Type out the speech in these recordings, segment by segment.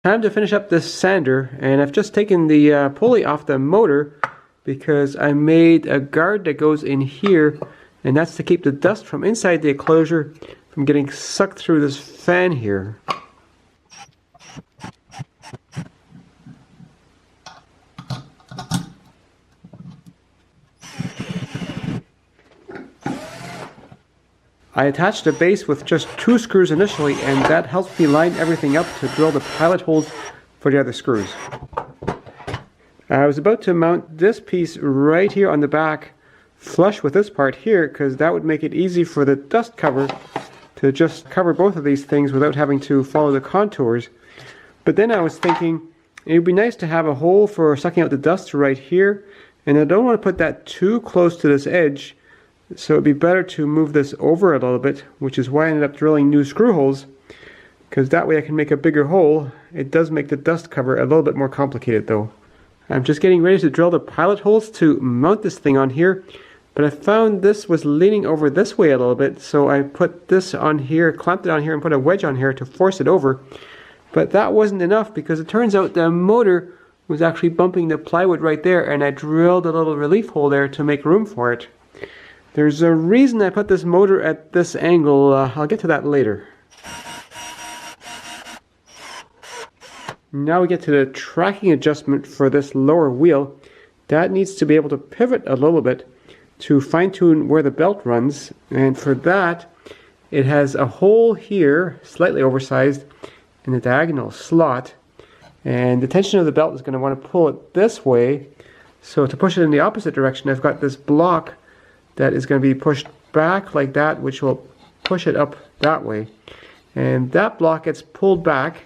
Time to finish up this sander, and I've just taken the pulley off the motor because I made a guard that goes in here, and that's to keep the dust from inside the enclosure from getting sucked through this fan here. I attached a base with just 2 screws initially, and that helps me line everything up to drill the pilot holes for the other screws. I was about to mount this piece right here on the back, flush with this part here, because that would make it easy for the dust cover to just cover both of these things without having to follow the contours. But then I was thinking it would be nice to have a hole for sucking out the dust right here, and I don't want to put that too close to this edge. So it'd be better to move this over a little bit, which is why I ended up drilling new screw holes, because that way I can make a bigger hole. It does make the dust cover a little bit more complicated though. I'm just getting ready to drill the pilot holes to mount this thing on here, but I found this was leaning over this way a little bit, so I put this on here, clamped it on here, and put a wedge on here to force it over. But that wasn't enough, because it turns out the motor was actually bumping the plywood right there, and I drilled a little relief hole there to make room for it. There's a reason I put this motor at this angle. I'll get to that later. Now we get to the tracking adjustment for this lower wheel. That needs to be able to pivot a little bit to fine-tune where the belt runs, and for that it has a hole here, slightly oversized, in the diagonal slot, and the tension of the belt is going to want to pull it this way. So to push it in the opposite direction, I've got this block that is going to be pushed back like that, which will push it up that way. And that block gets pulled back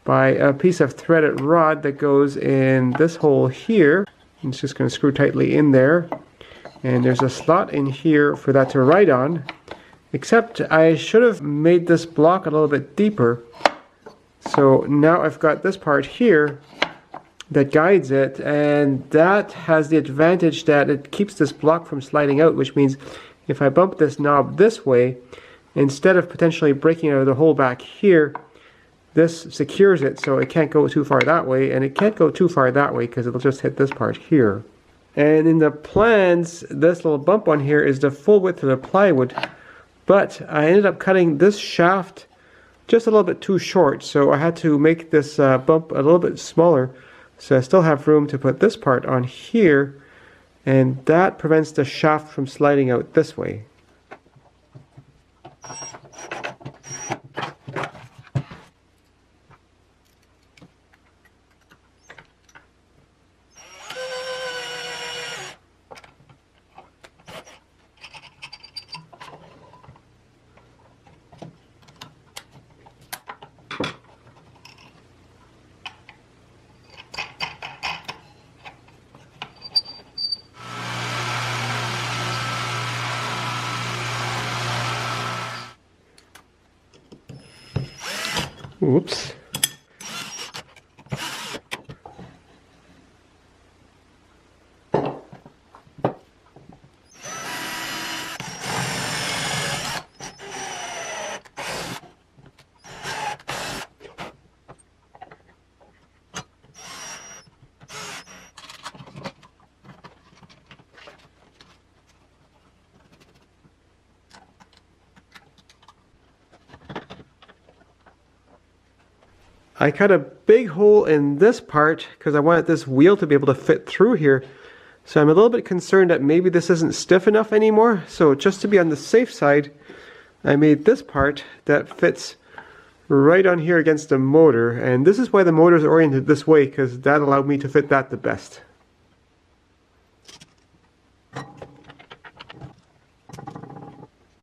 by a piece of threaded rod that goes in this hole here. It's just going to screw tightly in there. And there's a slot in here for that to ride on. Except I should have made this block a little bit deeper. So now I've got this part here that guides it, and that has the advantage that it keeps this block from sliding out, which means if I bump this knob this way, instead of potentially breaking out of the hole back here, this secures it so it can't go too far that way, and it can't go too far that way because it'll just hit this part here. And in the plans, this little bump on here is the full width of the plywood, but I ended up cutting this shaft just a little bit too short, so I had to make this bump a little bit smaller. So I still have room to put this part on here, and that prevents the shaft from sliding out this way. Whoops. I cut a big hole in this part because I wanted this wheel to be able to fit through here. So I'm a little bit concerned that maybe this isn't stiff enough anymore. So just to be on the safe side, I made this part that fits right on here against the motor. And this is why the motor is oriented this way, because that allowed me to fit that the best.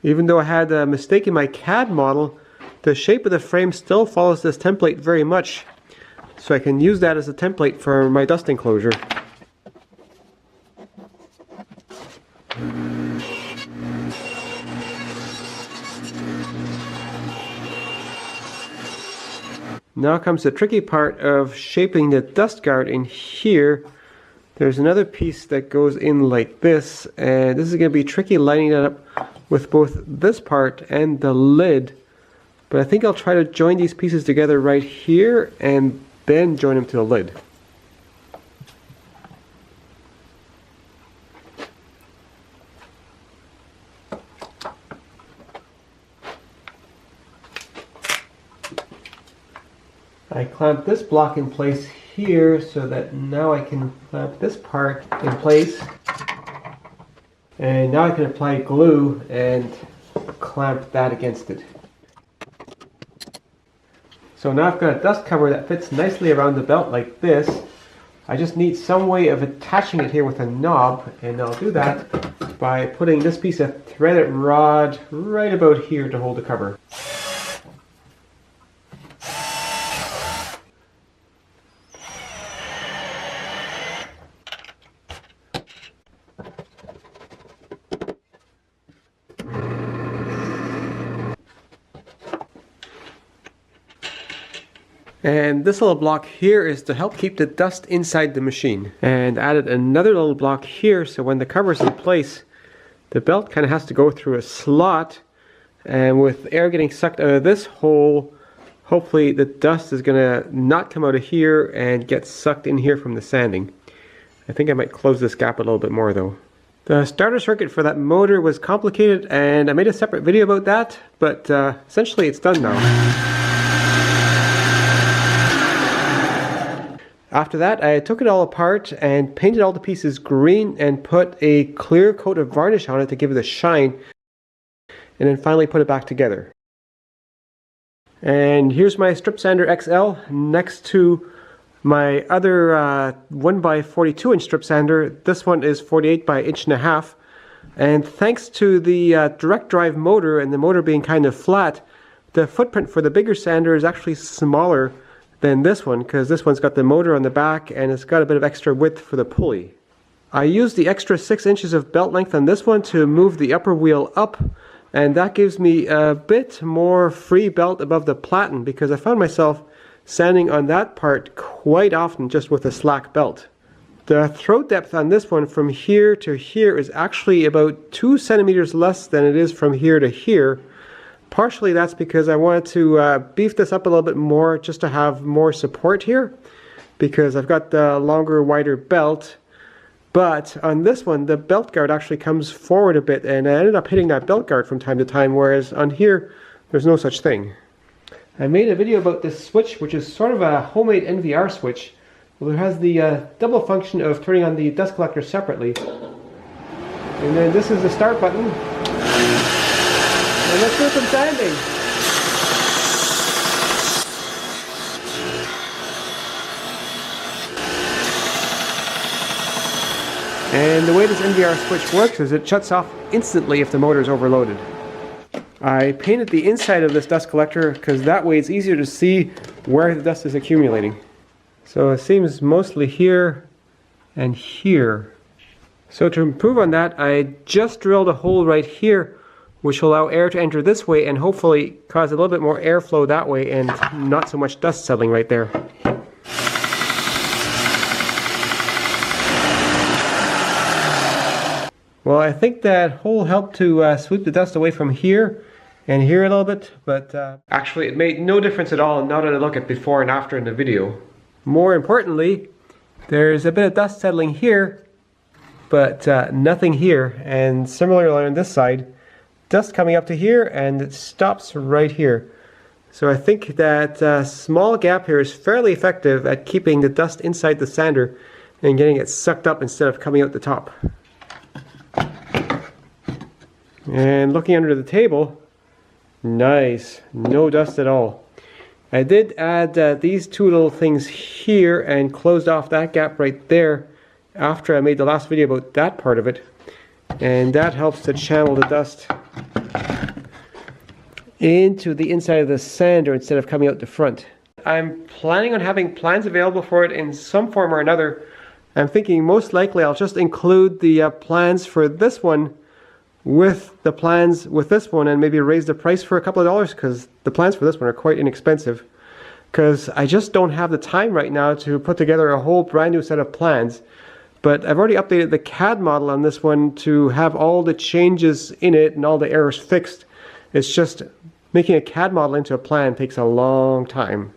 Even though I had a mistake in my CAD model, the shape of the frame still follows this template very much, so I can use that as a template for my dust enclosure. Now comes the tricky part of shaping the dust guard in here. There's another piece that goes in like this, and this is going to be tricky lining that up with both this part and the lid But I think I'll try to join these pieces together right here and then join them to the lid. I clamped this block in place here so that now I can clamp this part in place. And now I can apply glue and clamp that against it. So now I've got a dust cover that fits nicely around the belt like this. I just need some way of attaching it here with a knob, and I'll do that by putting this piece of threaded rod right about here to hold the cover. And this little block here is to help keep the dust inside the machine. And added another little block here, so when the cover's in place, the belt kind of has to go through a slot, and with air getting sucked out of this hole, hopefully the dust is going to not come out of here and get sucked in here from the sanding. I think I might close this gap a little bit more though. The starter circuit for that motor was complicated, and I made a separate video about that, but essentially it's done now. After that, I took it all apart and painted all the pieces green and put a clear coat of varnish on it to give it a shine, and then finally put it back together. And here's my strip sander XL next to my other 1x42 inch strip sander. This one is 48 by 1.5 inches, and thanks to the direct drive motor and the motor being kind of flat, the footprint for the bigger sander is actually smaller than this one, because this one's got the motor on the back and it's got a bit of extra width for the pulley. I used the extra 6 inches of belt length on this one to move the upper wheel up, and that gives me a bit more free belt above the platen, because I found myself sanding on that part quite often just with a slack belt. The throat depth on this one from here to here is actually about 2 centimeters less than it is from here to here. Partially that's because I wanted to beef this up a little bit more just to have more support here, because I've got the longer, wider belt. But on this one, the belt guard actually comes forward a bit, and I ended up hitting that belt guard from time to time, whereas on here, there's no such thing. I made a video about this switch, which is sort of a homemade NVR switch. Well, it has the double function of turning on the dust collector separately. And then this is the start button. And let's do some sanding. And the way this NVR switch works is it shuts off instantly if the motor is overloaded. I painted the inside of this dust collector because that way it's easier to see where the dust is accumulating. So it seems mostly here and here. So to improve on that, I just drilled a hole right here, which will allow air to enter this way and hopefully cause a little bit more airflow that way and not so much dust settling right there. Well, I think that hole helped to sweep the dust away from here and here a little bit, but actually it made no difference at all now that I look at before and after in the video. More importantly, there's a bit of dust settling here, but nothing here, and similarly on this side, dust coming up to here and it stops right here. So I think that small gap here is fairly effective at keeping the dust inside the sander and getting it sucked up instead of coming out the top. And looking under the table, nice, no dust at all. I did add these two little things here and closed off that gap right there after I made the last video about that part of it, and that helps to channel the dust into the inside of the sander instead of coming out the front. I'm planning on having plans available for it in some form or another. I'm thinking most likely I'll just include the plans for this one with the plans with this one and maybe raise the price for a couple of dollars, because the plans for this one are quite inexpensive, because I just don't have the time right now to put together a whole brand new set of plans. But I've already updated the CAD model on this one to have all the changes in it and all the errors fixed. It's just Making a CAD model into a plan takes a long time.